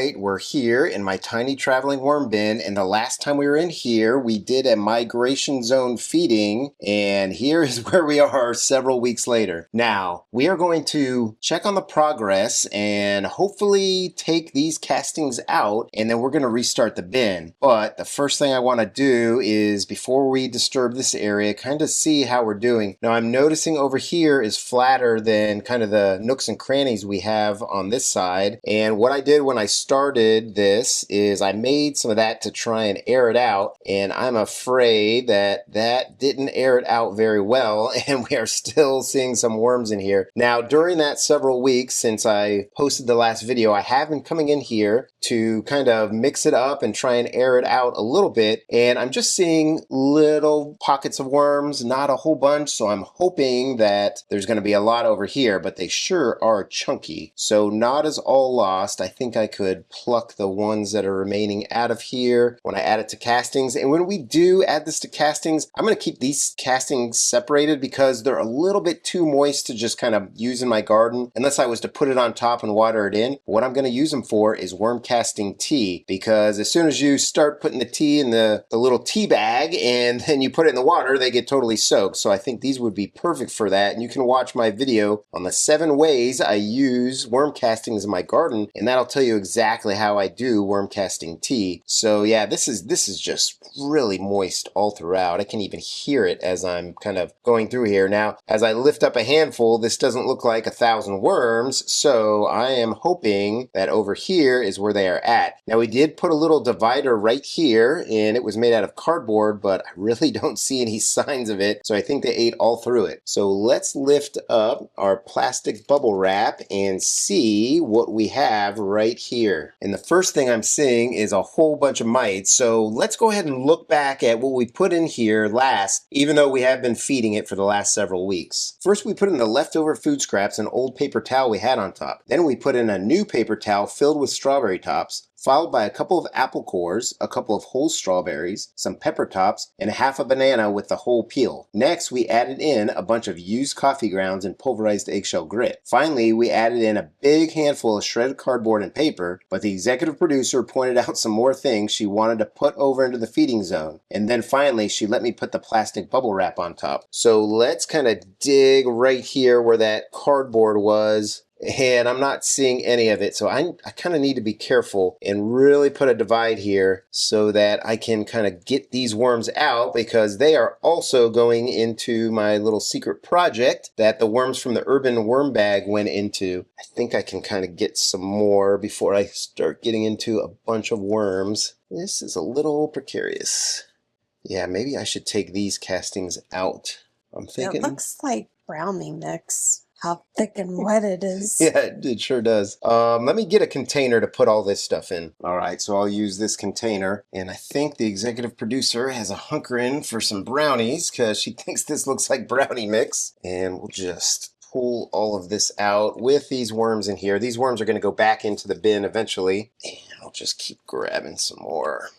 right, we're here in my tiny traveling worm bin, and the last time we were in here, we did a migration zone feeding, and here is where we are several weeks later. Now, we are going to check on the progress and hopefully take these castings out, and then we're going to restart the bin. But the first thing I want to do is, before we disturb this area, kind of see how we're doing. Now, I'm noticing over here is flatter than kind of the nooks and crannies we have on this side. And what I did when I started this is I made some of that to try and air it out, and I'm afraid that that didn't air it out very well, and we are still seeing some worms in here. Now, during that several weeks since I posted the last video, I have been coming in here to kind of mix it up and try and air it out a little bit, and I'm just seeing little pockets of worms, not a whole bunch, so I'm hoping that there's going to be a lot over here, but they sure are chunky. So not as all lost. I think I could pluck the ones that are remaining out of here when I add it to castings. And when we do add this to castings, I'm going to keep these castings separated because they're a little bit too moist to just kind of use in my garden unless I was to put it on top and water it in. What I'm going to use them for is worm casting tea, because as soon as you start putting the tea in the little tea bag and then you put it in the water, they get totally soaked. So I think these would be perfect for that. And you can watch my video on the 7 ways I use worm castings in my garden, and that'll tell you exactly how I do worm casting tea. So yeah, this is just really moist all throughout. I can even hear it as I'm kind of going through here. Now, as I lift up a handful, this doesn't look like 1,000 worms, so I am hoping that over here is where they are at. Now, we did put a little divider right here, and it was made out of cardboard, but I really don't see any signs of it, so I think they ate all through it. So let's lift up our plastic bubble wrap and see what we have right here. And the first thing I'm seeing is a whole bunch of mites, so let's go ahead and look back at what we put in here last, even though we have been feeding it for the last several weeks. First, we put in the leftover food scraps and old paper towel we had on top. Then we put in a new paper towel filled with strawberry tops, followed by a couple of apple cores, a couple of whole strawberries, some pepper tops, and half a banana with the whole peel. Next, we added in a bunch of used coffee grounds and pulverized eggshell grit. Finally, we added in a big handful of shredded cardboard and paper, but the executive producer pointed out some more things she wanted to put over into the feeding zone. And then finally, she let me put the plastic bubble wrap on top. So let's kind of dig right here where that cardboard was. And I'm not seeing any of it, so I kind of need to be careful and really put a divide here so that I can kind of get these worms out, because they are also going into my little secret project that the worms from the urban worm bag went into. I think I can kind of get some more before I start getting into a bunch of worms. This is a little precarious. Yeah, maybe I should take these castings out. I'm thinking. It looks like brownie mix. How thick and wet it is. Yeah, it sure does. Let me get a container to put all this stuff in. All right, so I'll use this container. And I think the executive producer has a hunkering for some brownies because she thinks this looks like brownie mix. And we'll just pull all of this out with these worms in here. These worms are going to go back into the bin eventually. And I'll just keep grabbing some more.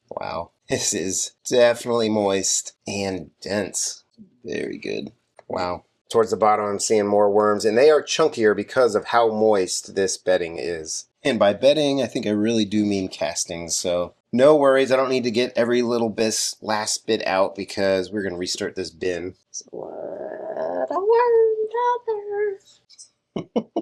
Wow, this is definitely moist and dense. Very good. Wow. Towards the bottom, I'm seeing more worms, and they are chunkier because of how moist this bedding is. And by bedding, I think I really do mean castings, so no worries. I don't need to get every little last bit out because we're going to restart this bin. So let a worm gather.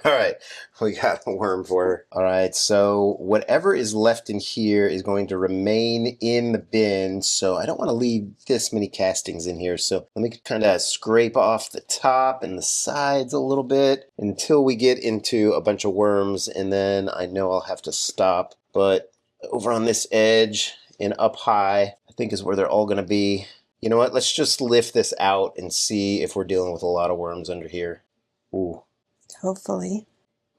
All right, we got a worm for her. All right, so whatever is left in here is going to remain in the bin, so I don't want to leave this many castings in here. So let me kind of scrape off the top and the sides a little bit until we get into a bunch of worms, and then I know I'll have to stop. But over on this edge and up high, I think is where they're all going to be. You know what, let's just lift this out and see if we're dealing with a lot of worms under here. Ooh. Hopefully.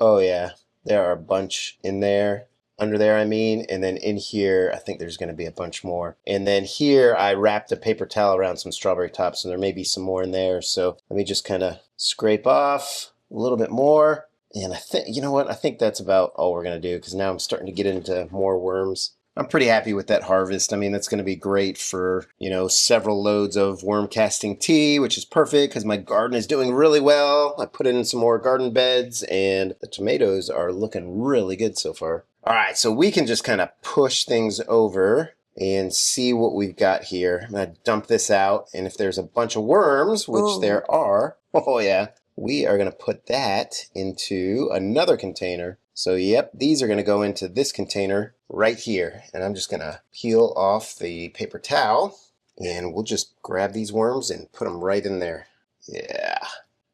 Oh yeah, there are a bunch in there, under there I mean, and then in here I think there's going to be a bunch more. And then here I wrapped a paper towel around some strawberry tops, and there may be some more in there, so let me just kind of scrape off a little bit more. And I think, you know what, I think that's about all we're going to do, because now I'm starting to get into more worms. I'm pretty happy with that harvest. I mean, that's going to be great for, several loads of worm casting tea, which is perfect because my garden is doing really well. I put in some more garden beds and the tomatoes are looking really good so far. All right, so we can just kind of push things over and see what we've got here. I'm going to dump this out, and if there's a bunch of worms, which Ooh. there are, oh yeah, we are going to put that into another container. So yep, these are going to go into this container right here. And I'm just going to peel off the paper towel, and we'll just grab these worms and put them right in there. Yeah.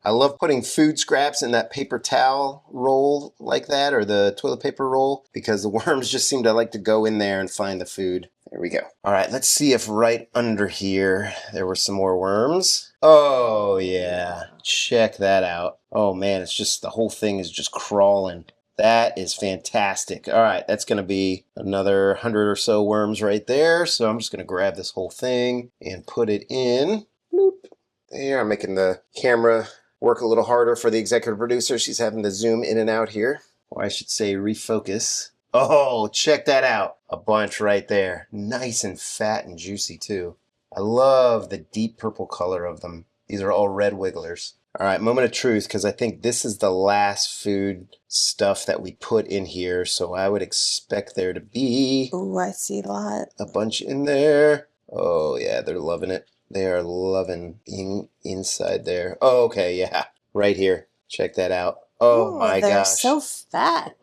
I love putting food scraps in that paper towel roll like that, or the toilet paper roll, because the worms just seem to like to go in there and find the food. There we go. All right, let's see if right under here there were some more worms. Oh, yeah. Check that out. Oh, man, it's just the whole thing is just crawling. That is fantastic. All right, that's going to be another 100 or so worms right there. So I'm just going to grab this whole thing and put it in. Bloop. There, I'm making the camera work a little harder for the executive producer. She's having to zoom in and out here. Or I should say refocus. Oh, check that out. A bunch right there. Nice and fat and juicy too. I love the deep purple color of them. These are all red wigglers. All right, moment of truth, because I think this is the last food stuff that we put in here. So I would expect there to be... Ooh, I see a lot. A bunch in there. Oh, yeah, they're loving it. They are loving being inside there. Oh, okay, yeah. Right here. Check that out. Oh, Ooh, my they're gosh. so fat.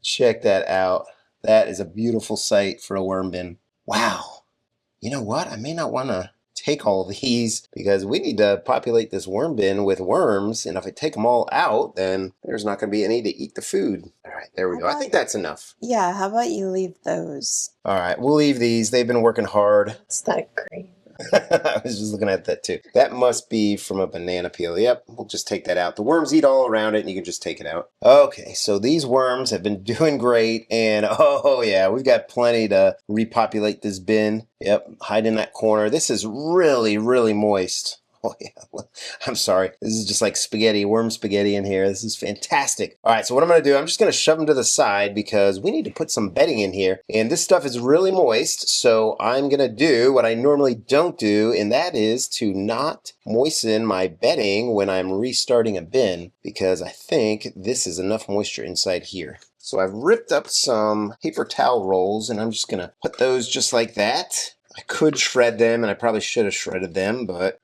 Check that out. That is a beautiful sight for a worm bin. Wow. You know what? I may not want to take all these because we need to populate this worm bin with worms. And if I take them all out, then there's not going to be any to eat the food. All right, there we go. I think that's enough. Yeah, how about you leave those? All right, we'll leave these. They've been working hard. It's that green. I was just looking at that too. That must be from a banana peel. Yep, we'll just take that out. The worms eat all around it and you can just take it out. Okay, so these worms have been doing great, and oh yeah, we've got plenty to repopulate this bin. Yep, hide in that corner. This is really, really moist. Oh yeah, I'm sorry. This is just like spaghetti, worm spaghetti in here. This is fantastic. All right, so what I'm going to do, I'm just going to shove them to the side because we need to put some bedding in here. And this stuff is really moist, so I'm going to do what I normally don't do, and that is to not moisten my bedding when I'm restarting a bin because I think this is enough moisture inside here. So I've ripped up some paper towel rolls, and I'm just going to put those just like that. I could shred them, and I probably should have shredded them, but,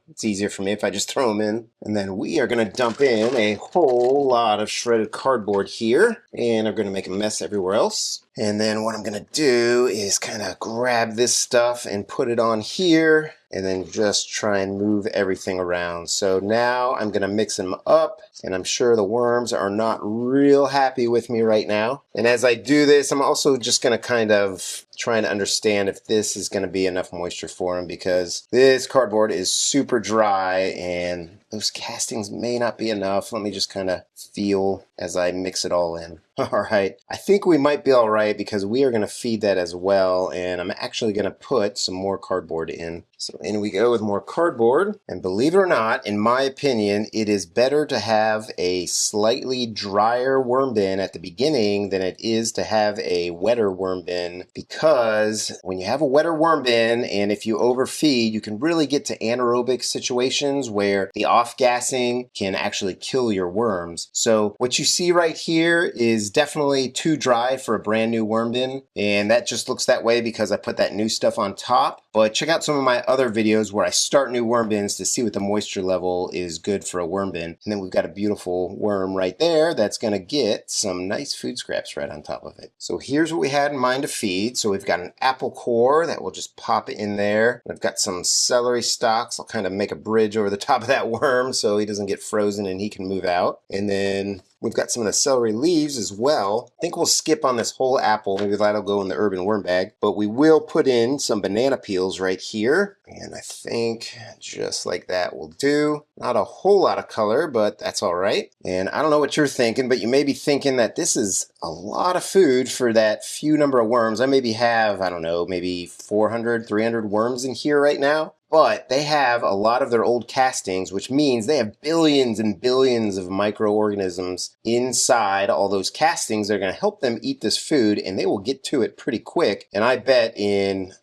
it's easier for me if I just throw them in. And then we are going to dump in a whole lot of shredded cardboard here, and I'm going to make a mess everywhere else. And then what I'm going to do is kind of grab this stuff and put it on here, and then just try and move everything around. So now I'm going to mix them up, and I'm sure the worms are not real happy with me right now. And as I do this, I'm also just going to kind of trying to understand if this is going to be enough moisture for them because this cardboard is super dry and those castings may not be enough. Let me just kind of feel as I mix it all in. All right, I think we might be all right because we are going to feed that as well, and I'm actually going to put some more cardboard in. So in we go with more cardboard, and believe it or not, in my opinion, it is better to have a slightly drier worm bin at the beginning than it is to have a wetter worm bin because when you have a wetter worm bin and if you overfeed, you can really get to anaerobic situations where the off-gassing can actually kill your worms. So what you see right here is definitely too dry for a brand new worm bin, and that just looks that way because I put that new stuff on top. But check out some of my other videos where I start new worm bins to see what the moisture level is good for a worm bin. And then we've got a beautiful worm right there that's going to get some nice food scraps right on top of it. So here's what we had in mind to feed. So we've got an apple core that we'll just pop in there. I've got some celery stalks. I'll kind of make a bridge over the top of that worm so he doesn't get frozen and he can move out. And then we've got some of the celery leaves as well. I think we'll skip on this whole apple. Maybe that'll go in the urban worm bag. But we will put in some banana peels right here. And I think just like that will do. Not a whole lot of color, but that's all right. And I don't know what you're thinking, but you may be thinking that this is a lot of food for that few number of worms. I maybe have, I don't know, maybe 400, 300 worms in here right now. but they have a lot of their old castings, which means they have billions and billions of microorganisms inside all those castings. They're going to help them eat this food, and they will get to it pretty quick. And I bet in,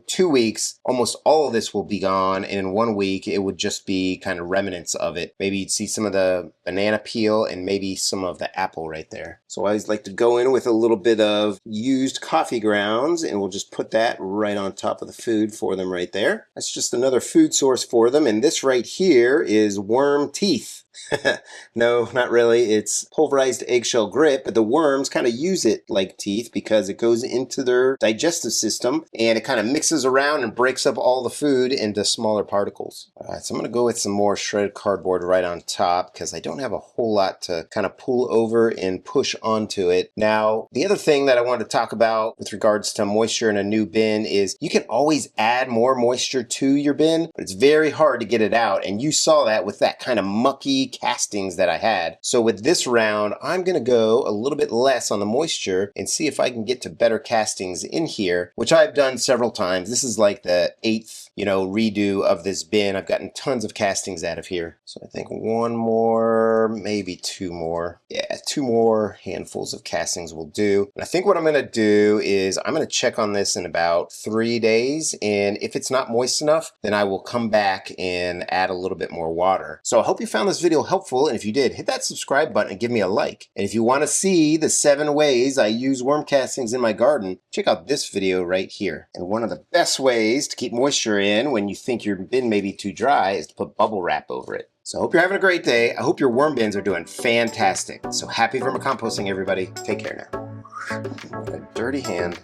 2 weeks, almost all of this will be gone. And in 1 week, it would just be kind of remnants of it. Maybe you'd see some of the banana peel and maybe some of the apple right there. So I always like to go in with a little bit of used coffee grounds, and we'll just put that right on top of the food for them right there. That's just another food source for them. And this right here is worm teeth. No, not really. It's pulverized eggshell grit, but the worms kind of use it like teeth because it goes into their digestive system and it kind of mixes around and breaks up all the food into smaller particles. All right, so I'm going to go with some more shredded cardboard right on top because I don't have a whole lot to kind of pull over and push onto it. Now, the other thing that I wanted to talk about with regards to moisture in a new bin is you can always add more moisture to your bin, but it's very hard to get it out. And you saw that with that kind of mucky castings that I had. So with this round, I'm going to go a little bit less on the moisture and see if I can get to better castings in here, which I've done several times. This is like the 8th redo of this bin. I've gotten tons of castings out of here. So I think one more, maybe 2 more. Yeah, 2 more handfuls of castings will do. And I think what I'm going to do is I'm going to check on this in about 3 days. And if it's not moist enough, then I will come back and add a little bit more water. So I hope you found this video helpful. And if you did, hit that subscribe button and give me a like. And if you want to see the 7 ways I use worm castings in my garden, check out this video right here. And one of the best ways to keep moisture in when you think your bin may be too dry is to put bubble wrap over it. So I hope you're having a great day. I hope your worm bins are doing fantastic. So happy vermicomposting, everybody. Take care now. What a dirty hand.